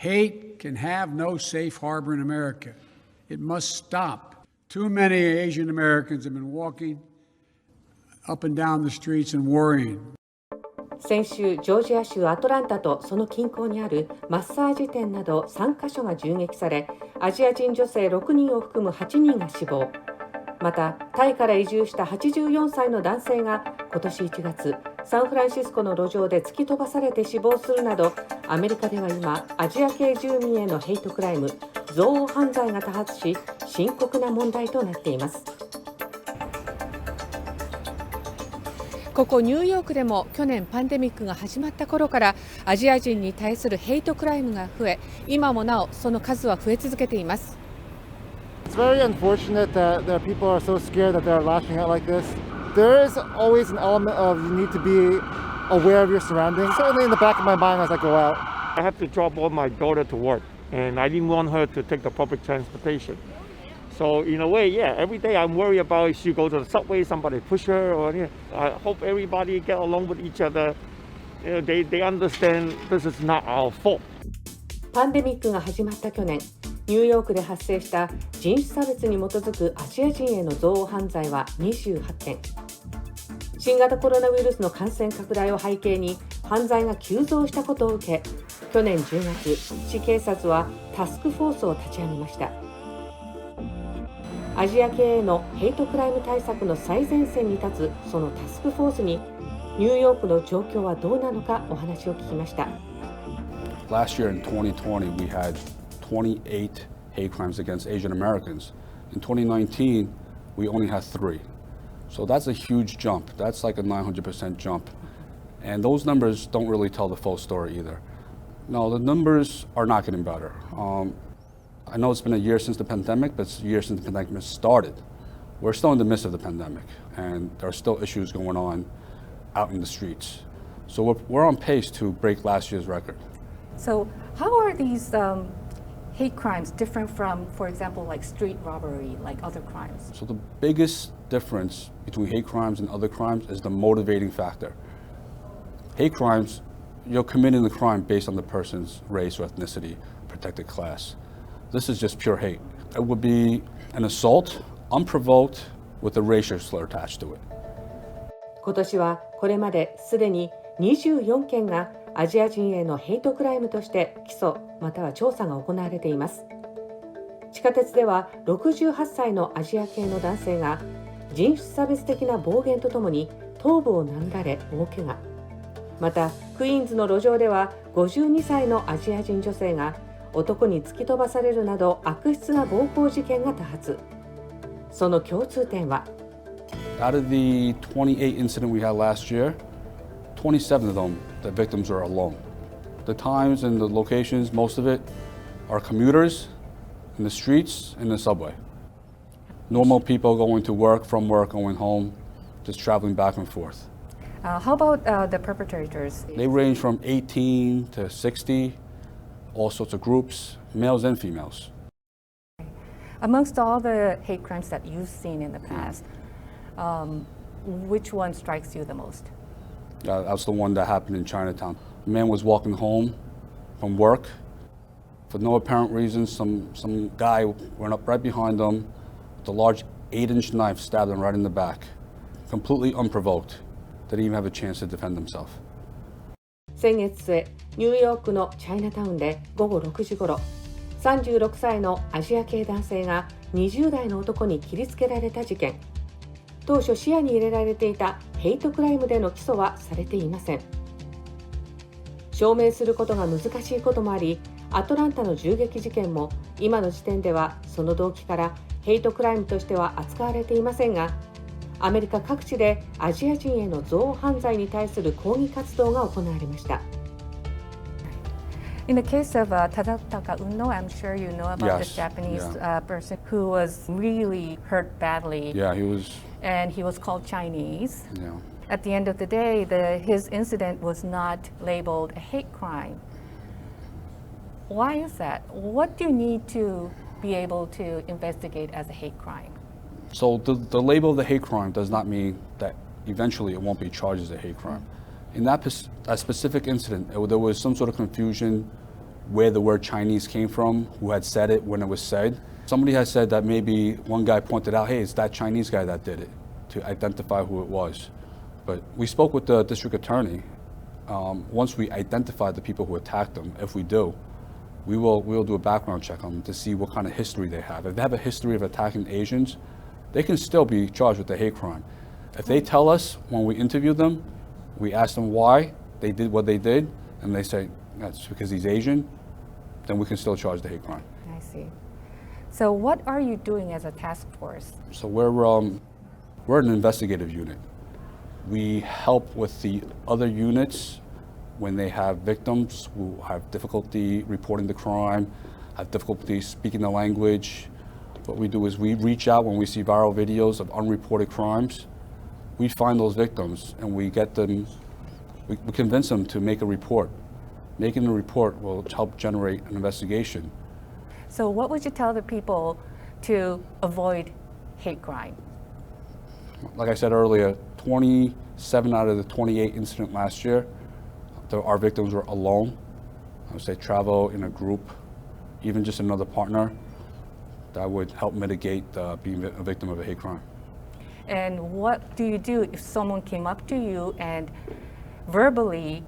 Hate can have no safe harbor in America. It must stop. Too many Asian Americans have been walking up and down the streets and worrying. 先週、ジョージア州アトランタとその近郊にあるマッサージ店など3カ所が銃撃され、アジア人女性6人を含む8人が死亡。また、タイから移住した84歳の男性が今年1月、サンフランシスコの路上で突き飛ばされて死亡するなど、アメリカでは今、アジア系住民へのヘイトクライム、憎悪犯罪が多発し、深刻な問題となっています。ここニューヨークでも去年パンデミックが始まった頃からアジア人に対するヘイトクライムが増え、今もなおその数は増え続けています。It's very unfortunate that people are so scared that they're lashing out like this. There is always an element of you need to be aware of your surroundings. Certainly in the back of my mind as I go out. I have to drop off my daughter to work, and I didn't want her to take the public transportation. So in a way, yeah, every day I'm worried about if she go to the subway, somebody push her, or I hope everybody get along with each other. They understand this is not our fault. パンデミックが始まった去年、ニューヨークで発生した人種差別に基づくアジア人への憎悪犯罪は28件。新型コロナウイルスの感染拡大を背景に犯罪が急増したことを受け、去年10月、市警察はタスクフォースを立ち上げました。アジア系へのヘイトクライム対策の最前線に立つそのタスクフォースにニューヨークの状況はどうなのかお話を聞きました。Last year in 2020, we had 28 hate crimes against Asian Americans. In 2019, we only had 3. So that's a huge jump. That's like a 900% jump. And those numbers don't really tell the full story either. No, the numbers are not getting better. I know it's been a year since the pandemic, but it's a year since the pandemic started. We're still in the midst of the pandemic, and there are still issues going on out in the streets. So we're on pace to break last year's record. So how are these hate crimes different from, for example, like street robbery, like other crimes? So the biggest difference between hate crimes and other crimes is the motivating factor. Hate crimes, you're committing the crime based on the person's race or ethnicity, protected class. This is just pure hate. It would be an assault, unprovoked, with a racial slur attached to it. 今年はこれまですでに24件がアジア人へのヘイトクライムとして起訴または調査が行われています。地下鉄では68歳のアジア系の男性が人種差別的な暴言とともに頭部を殴られ大怪我。またクイーンズの路上では52歳のアジア人女性が男に突き飛ばされるなど悪質な暴行事件が多発。その共通点は Out of the 28 incidents we had last year, 27 of them, the victims were alone. The times and the locations, most of it, are commuters in the streets and the subway. Normal people going to work, from work, going home, just traveling back and forth. How about the perpetrators? They range from 18 to 60, all sorts of groups, males and females. Amongst all the hate crimes that you've seen in the past, which one strikes you the most? That's the one that happened in Chinatown. A man was walking home from work. For no apparent reason, some guy went up right behind him with a large 8-inch knife, stabbed him right in the back. Completely unprovoked. Didn't even have a chance to defend himself. 先月末、ニューヨークのチャイナタウンで午後6時ごろ、36歳のアジア系男性が20代の男に切りつけられた事件。当初視野に入れられていたヘイトクライムでの起訴はされていません。証明することが難しいこともあり、アトランタの銃撃事件も今の時点ではその動機からヘイトクライムとしては扱われていませんが、アメリカ各地でアジア人への憎悪犯罪に対する抗議活動が行われました。In the case of Tadaka Uno, I'm sure you know about this Japanese person who was really hurt badly. Yeah, he was. And he was called Chinese. Yeah. At the end of the day, his incident was not labeled a hate crime. Why is that? What do you need to be able to investigate as a hate crime? So the label of the hate crime does not mean that eventually it won't be charged as a hate crime. In that specific incident, there was some sort of confusion where the word Chinese came from, who had said it when it was said. Somebody has said that maybe one guy pointed out, hey, it's that Chinese guy that did it, to identify who it was. But we spoke with the district attorney. Once we identify the people who attacked them, if we do, we'll do a background check on them to see what kind of history they have. If they have a history of attacking Asians, they can still be charged with a hate crime. If they tell us when we interview them, we ask them why they did what they did, and they say, that's because he's Asian, then we can still charge the hate crime. I see. So what are you doing as a task force? So we're an investigative unit. We help with the other units when they have victims who have difficulty reporting the crime, have difficulty speaking the language. What we do is we reach out when we see viral videos of unreported crimes. We find those victims and we get them, we convince them to make a report. Making a report will help generate an investigation. So what would you tell the people to avoid hate crime? Like I said earlier, 27 out of the 28 incidents last year, our victims were alone. I would say travel in a group, even just another partner. That would help mitigate being a victim of a hate crime. And what do you do if someone came up to you and verbally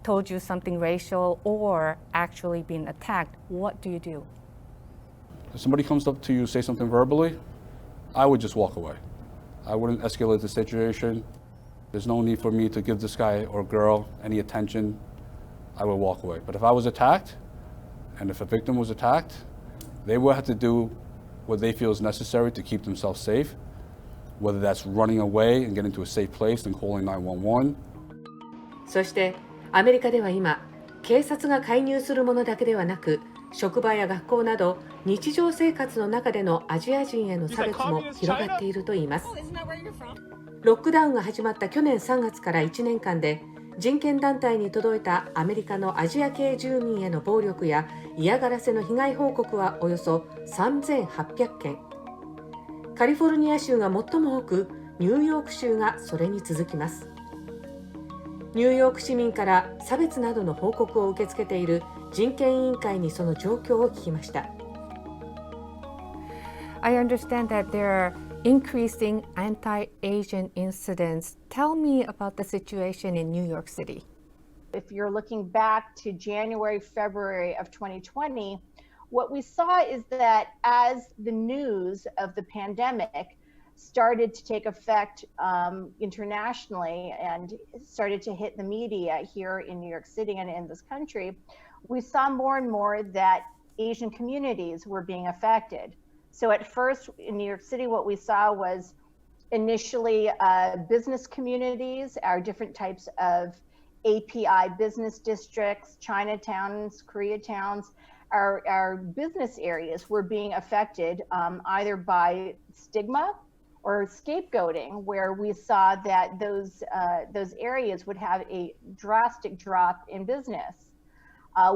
told you something racial or actually being attacked? What do you do? If somebody comes up to you, say something verbally, I would just walk away. I wouldn't escalate the situation. There's no need for me to give this guy or girl any attention. I would walk away. But if I was attacked, and if a victim was attacked, they will have to do what they feel is necessary to keep themselves safe, whether that's running away and getting to a safe place and calling 911. そしてアメリカでは今、警察が介入するものだけではなく、職場や学校など日常生活の中でのアジア人への差別も広がっているといいます。ロックダウンが始まった去年3月から1年間で人権団体に届いたアメリカのアジア系住民への暴力や嫌がらせの被害報告はおよそ3800件。カリフォルニア州が最も多く、ニューヨーク州がそれに続きます。ニューヨーク市民から差別などの報告を受け付けている人権委員会にその状況を聞きました。I understand that there are increasing anti-Asian incidents. Tell me about the situation in New York City. If you're looking back to January, February of 2020, what we saw is that as the news of the pandemic started to take effect internationally and started to hit the media here in New York City and in this country, we saw more and more that Asian communities were being affected. So at first in New York City, what we saw was initially business communities, our different types of API business districts, Chinatowns, Koreatowns, our business areas were being affected either by stigma or scapegoating, where we saw that those areas would have a drastic drop in business.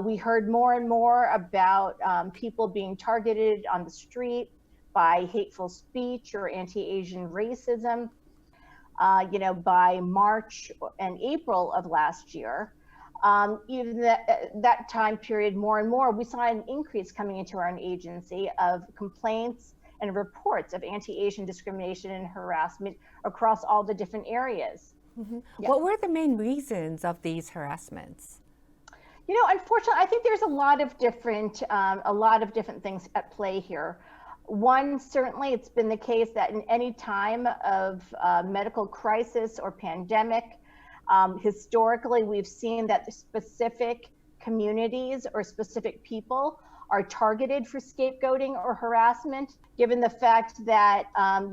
We heard more and more about people being targeted on the street by hateful speech or anti-Asian racism. By March and April of last year, even that time period, more and more, we saw an increase coming into our agency of complaints and reports of anti-Asian discrimination and harassment across all the different areas. Mm-hmm. Yeah. What were the main reasons of these harassments? Unfortunately, I think there's a lot of different things at play here. One, certainly it's been the case that in any time of medical crisis or pandemic, historically we've seen that specific communities or specific people are targeted for scapegoating or harassment, given the fact that our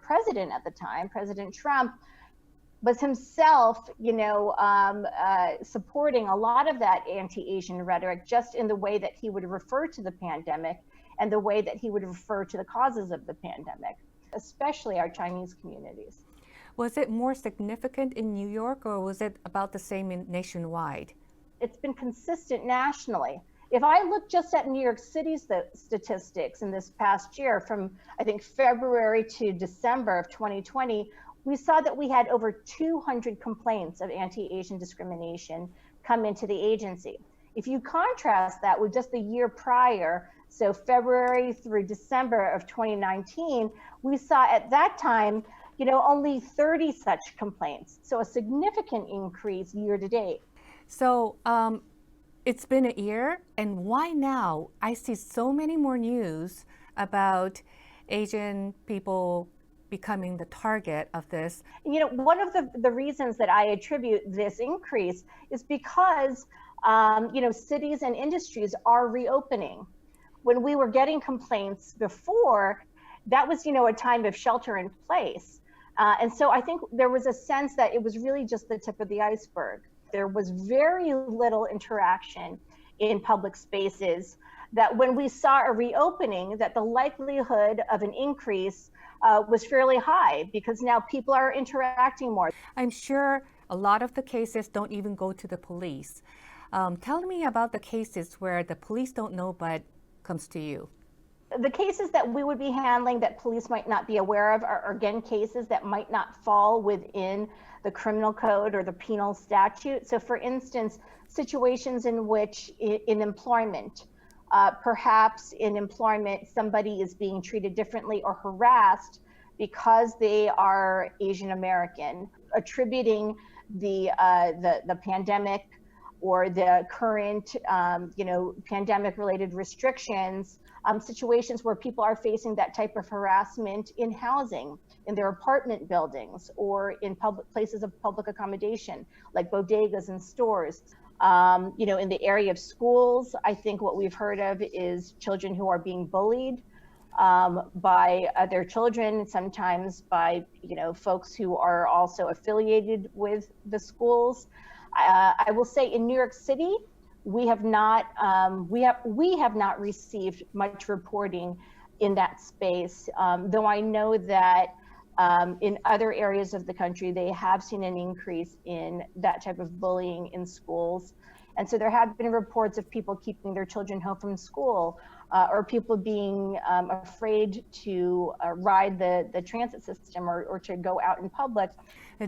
president at the time, President Trump, was himself, supporting a lot of that anti-Asian rhetoric just in the way that he would refer to the pandemic and the way that he would refer to the causes of the pandemic, especially our Chinese communities. Was it more significant in New York or was it about the same nationwide? It's been consistent nationally. If I look just at New York City's statistics in this past year, from I think February to December of 2020, we saw that we had over 200 complaints of anti-Asian discrimination come into the agency. If you contrast that with just the year prior, so February through December of 2019, we saw at that time, only 30 such complaints. So a significant increase year to date. So it's been a year, and why now? I see so many more news about Asian people becoming the target of this. One of the reasons that I attribute this increase is because, cities and industries are reopening. When we were getting complaints before, that was, a time of shelter in place. And so I think there was a sense that it was really just the tip of the iceberg. There was very little interaction in public spaces, that when we saw a reopening, that the likelihood of an increase was fairly high, because now people are interacting more. I'm sure a lot of the cases don't even go to the police. Tell me about the cases where the police don't know but comes to you. The cases that we would be handling that police might not be aware of are, again, cases that might not fall within the criminal code or the penal statute. So for instance, situations in which in employment, perhaps in employment, somebody is being treated differently or harassed because they are Asian American, attributing the pandemic or the current, pandemic-related restrictions, situations where people are facing that type of harassment in housing, in their apartment buildings, or in public places of public accommodation, like bodegas and stores. In the area of schools, I think what we've heard of is children who are being bullied by other children, sometimes by folks who are also affiliated with the schools. I will say in New York City, we have not received much reporting in that space, though I know that in other areas of the country, they have seen an increase in that type of bullying in schools. And so there have been reports of people keeping their children home from school, or people being afraid to ride the transit system or to go out in public.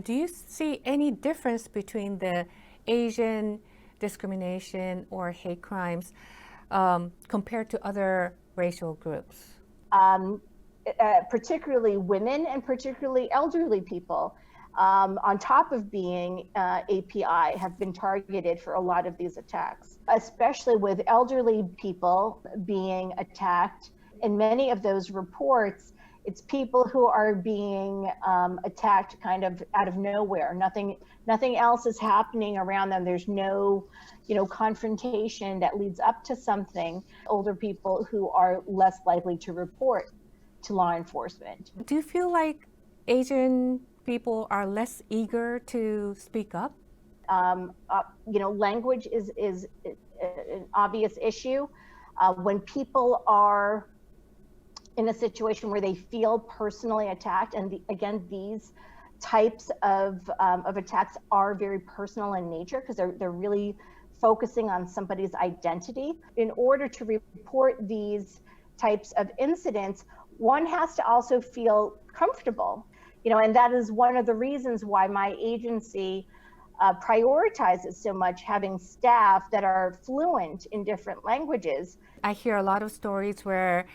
Do you see any difference between the Asian discrimination or hate crimes compared to other racial groups? Particularly women and particularly elderly people, on top of being API, have been targeted for a lot of these attacks, especially with elderly people being attacked. In many of those reports, it's people who are being attacked kind of out of nowhere. Nothing else is happening around them. There's no, confrontation that leads up to something. Older people who are less likely to report to law enforcement. Do you feel like Asian people are less eager to speak up? Language is an obvious issue. When people are in a situation where they feel personally attacked, and again, these types of attacks are very personal in nature because they're really focusing on somebody's identity. In order to report these types of incidents, one has to also feel comfortable, and that is one of the reasons why my agency prioritizes so much having staff that are fluent in different languages. I hear a lot of stories where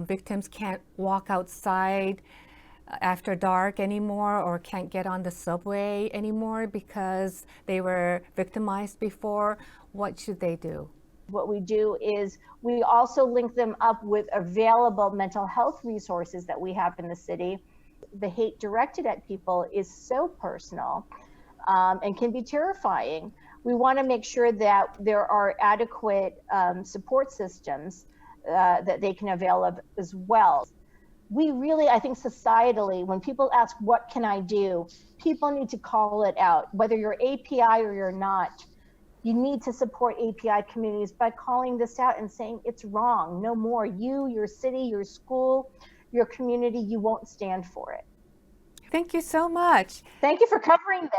victims can't walk outside after dark anymore or can't get on the subway anymore because they were victimized before. What should they do? What we do is we also link them up with available mental health resources that we have in the city. The hate directed at people is so personal and can be terrifying. We want to make sure that there are adequate support systems that they can avail of as well. We really, I think societally, when people ask, what can I do? People need to call it out. Whether you're API or you're not, you need to support API communities by calling this out and saying it's wrong. No more. You, your city, your school, your community, you won't stand for it. Thank you so much. Thank you for covering this.